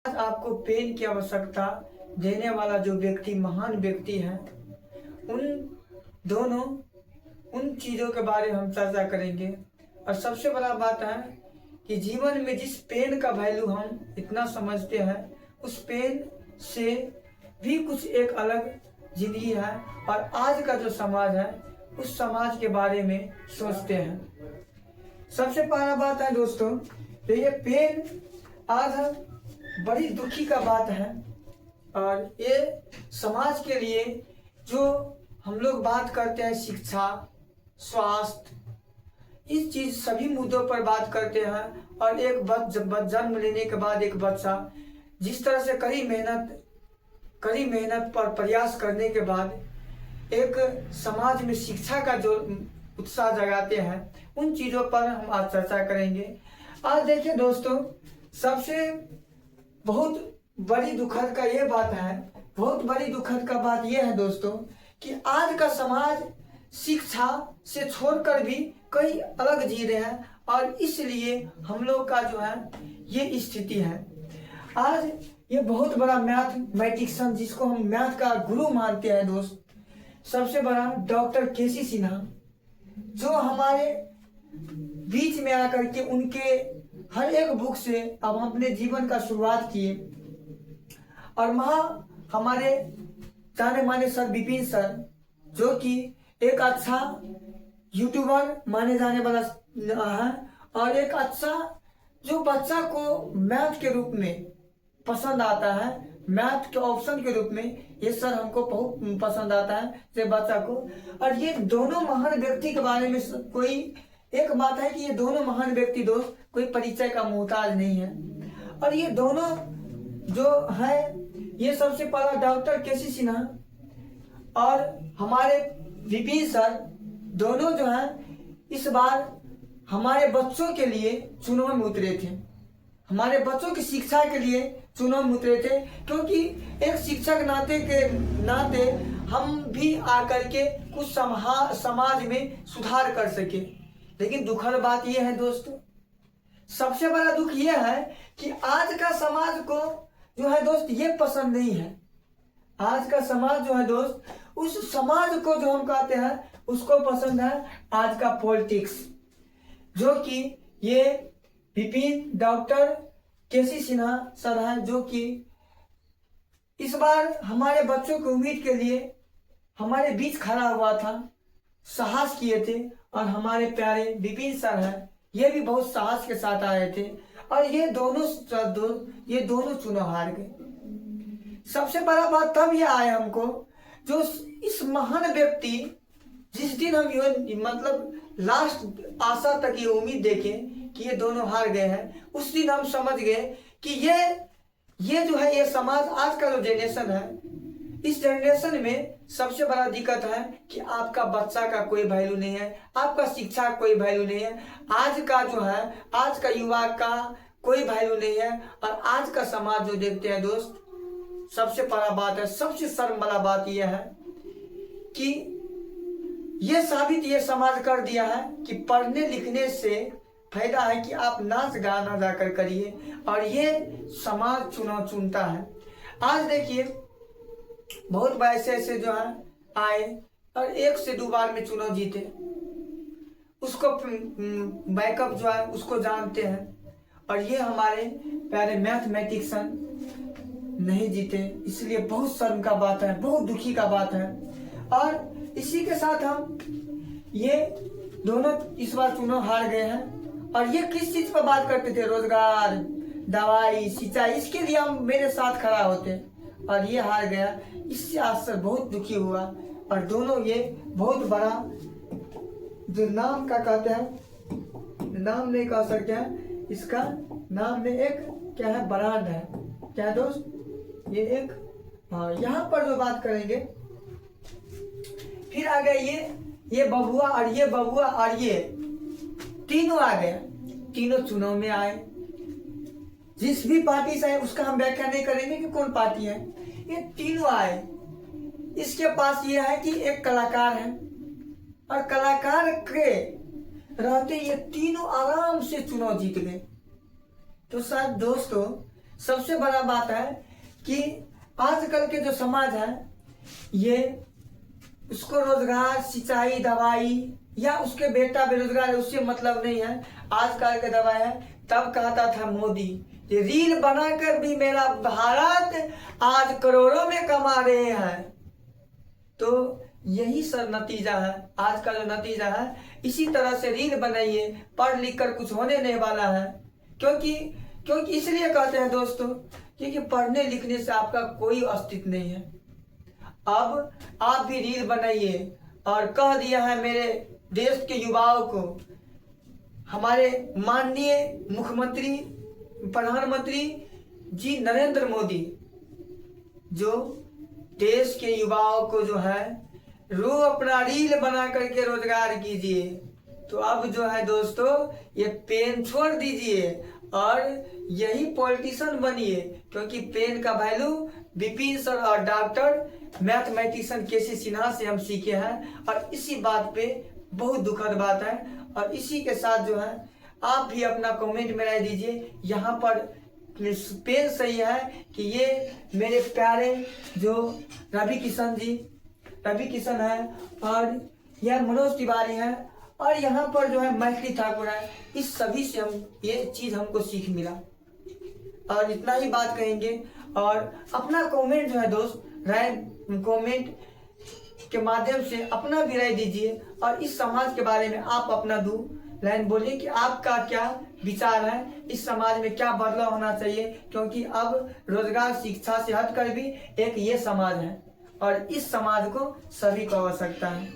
आज आपको पेन की आवश्यकता देने वाला जो व्यक्ति महान व्यक्ति है, उन दोनों उन चीज़ों के बारे में हम चर्चा करेंगे। और सबसे बड़ा बात है कि जीवन में जिस पेन का वैल्यू हम इतना समझते हैं, उस पेन से भी कुछ एक अलग जिंदगी है। और आज का जो समाज है, उस समाज के बारे में सोचते हैं। सबसे पहला बात है दोस्तों, तो ये पेन आज बड़ी दुखी का बात है। और ये समाज के लिए जो हम लोग बात करते हैं, शिक्षा, स्वास्थ्य, इस चीज सभी मुद्दों पर बात करते हैं। और एक जन्म लेने के बाद एक बच्चा जिस तरह से कड़ी मेहनत पर प्रयास करने के बाद एक समाज में शिक्षा का जो उत्साह जगाते हैं, उन चीज़ों पर हम आज चर्चा करेंगे। आज देखिए दोस्तों, सबसे बहुत बड़ी दुखद का ये बात है, बहुत बड़ी दुखद का बात ये है दोस्तों, कि आज का समाज शिक्षा से छोड़कर भी कई अलग जी रहे हैं। और इसलिए हम लोग का जो है ये स्थिति है। आज ये बहुत बड़ा मैथमेटिशियन, जिसको हम मैथ का गुरु मानते हैं दोस्त, सबसे बड़ा डॉक्टर केसी सिन्हा, जो हमारे बीच में आकर के उनके हर एक बुक से अब हम अपने जीवन का शुरुआत किए। और वहाँ हमारे जाने माने सर विपिन सर, जो कि एक अच्छा यूट्यूबर माने जाने वाला है, और एक अच्छा जो बच्चा को मैथ के रूप में पसंद आता है, मैथ के ऑप्शन के रूप में ये सर हमको बहुत पसंद आता है से बच्चा को। और ये दोनों महान व्यक्ति के बारे में कोई एक बात है कि ये दोनों महान व्यक्ति दोस्त कोई परिचय का मोहताज नहीं है। और ये दोनों जो है, ये सबसे पहला डॉक्टर केसी सिन्हा और हमारे विपिन सर, दोनों जो है इस बार हमारे बच्चों के लिए चुनाव में उतरे थे, हमारे बच्चों की शिक्षा के लिए चुनाव में उतरे थे। क्योंकि एक शिक्षक नाते हम भी आकर के कुछ समाज में सुधार कर सके। लेकिन दुखद बात यह है दोस्तों, सबसे बड़ा दुख यह है कि आज का समाज को जो है दोस्त ये पसंद नहीं है। आज का समाज जो है दोस्त, उस समाज को जो हम कहते हैं उसको पसंद है आज का पॉलिटिक्स, जो कि ये विपिन डॉक्टर केसी सिन्हा सर हैं, जो कि इस बार हमारे बच्चों की उम्मीद के लिए हमारे बीच खड़ा हुआ था, साहस किए थे। और हमारे प्यारे विपिन सर हैं, ये भी बहुत साहस के साथ आए थे। और ये दोनों चुनाव हार गए। सबसे बड़ा बात तब ये आया हमको, जो इस महान व्यक्ति, जिस दिन हम ये मतलब लास्ट आशा तक ये उम्मीद देखें कि ये दोनों हार गए हैं, उस दिन हम समझ गए कि ये जो है, ये समाज, आज का जो जनरेशन है, इस जनरेशन में सबसे बड़ा दिक्कत है कि आपका बच्चा का कोई वैल्यू नहीं है, आपका शिक्षा का कोई वैल्यू नहीं है, आज का जो है, आज का युवा का कोई वैल्यू नहीं है। और आज का समाज जो देखते हैं दोस्त, सबसे बड़ा बात है, सबसे शर्म वाला बात यह है कि ये साबित ये समाज कर दिया है कि पढ़ने लिखने से फायदा है कि आप नाच गाना जाकर करिए। और ये समाज चुनाव चुनता है। आज देखिए, बहुत ऐसे जो है आए और 1 से 2 बार में चुनाव जीते, उसको बैकअप जो है उसको जानते हैं। और ये हमारे प्यारे मैथमेटिशियन नहीं जीते, इसलिए बहुत शर्म का बात है, बहुत दुखी का बात है। और इसी के साथ हम ये दोनों इस बार चुनाव हार गए हैं। और ये किस चीज पर बात करते थे? रोजगार, दवाई, सिंचाई, इसके लिए हम मेरे साथ खड़ा होते, और ये हार गया। इससे आज सर बहुत दुखी हुआ। और दोनों ये बहुत बड़ा जो नाम का कहते हैं, नाम नहीं कह सकते हैं, इसका नाम में एक क्या है, ब्रांड है, क्या है दोस्त, ये एक, हाँ, यहाँ पर जो बात करेंगे, फिर आ गए ये बबुआ और ये बबुआ और ये तीनों आ गए, तीनों चुनाव में आए। जिस भी पार्टी से आए उसका हम व्याख्या नहीं करेंगे कि कौन पार्टी है, ये तीनों आए। इसके पास ये है कि एक कलाकार है, और कलाकार के रहते ये तीनों आराम से चुनाव जीत गए। तो शायद दोस्तों सबसे बड़ा बात है कि आजकल के जो समाज है ये उसको रोजगार, सिंचाई, दवाई या उसके बेटा बेरोजगार है उससे मतलब नहीं है। आजकल के दवाई है। तब कहता था मोदी कि रील बनाकर भी मेरा भारत आज करोड़ों में कमा रहे हैं। तो यही सर नतीजा है, आज का जो नतीजा है। इसी तरह से रील बनाइए, पढ़ लिख कर कुछ होने नहीं वाला है। क्योंकि इसलिए कहते हैं दोस्तों, क्योंकि पढ़ने लिखने से आपका कोई अस्तित्व नहीं है। अब आप भी रील बनाइए और कह दिया है मेरे देश के युवाओं को, हमारे माननीय मुख्यमंत्री प्रधानमंत्री जी नरेंद्र मोदी जो देश के युवाओं को जो है अपना रील बना करके रोजगार कीजिए। तो अब जो है दोस्तों ये पेन छोड़ दीजिए और यही पॉलिटिशियन बनिए, क्योंकि पेन का वैल्यू विपिन सर और डॉक्टर मैथमेटिशियन केसी सिन्हा से हम सीखे हैं। और इसी बात पे बहुत दुखद बात है। और इसी के साथ जो है आप भी अपना कमेंट में राय दीजिए। यहाँ पर पेन सही है कि ये मेरे प्यारे जो रवि किशन है और यह मनोज तिवारी है और यहाँ पर जो है मैथिली ठाकुर है। इस सभी से हम ये चीज़ हमको सीख मिला। और इतना ही बात कहेंगे। और अपना कमेंट जो है दोस्त, राय कमेंट के माध्यम से अपना भी राय दीजिए और इस समाज के बारे में आप अपना दो लाइन बोलिए कि आपका क्या विचार है, इस समाज में क्या बदलाव होना चाहिए। क्योंकि अब रोजगार, शिक्षा से हटकर भी एक ये समाज है और इस समाज को सभी को आवश्यकता है।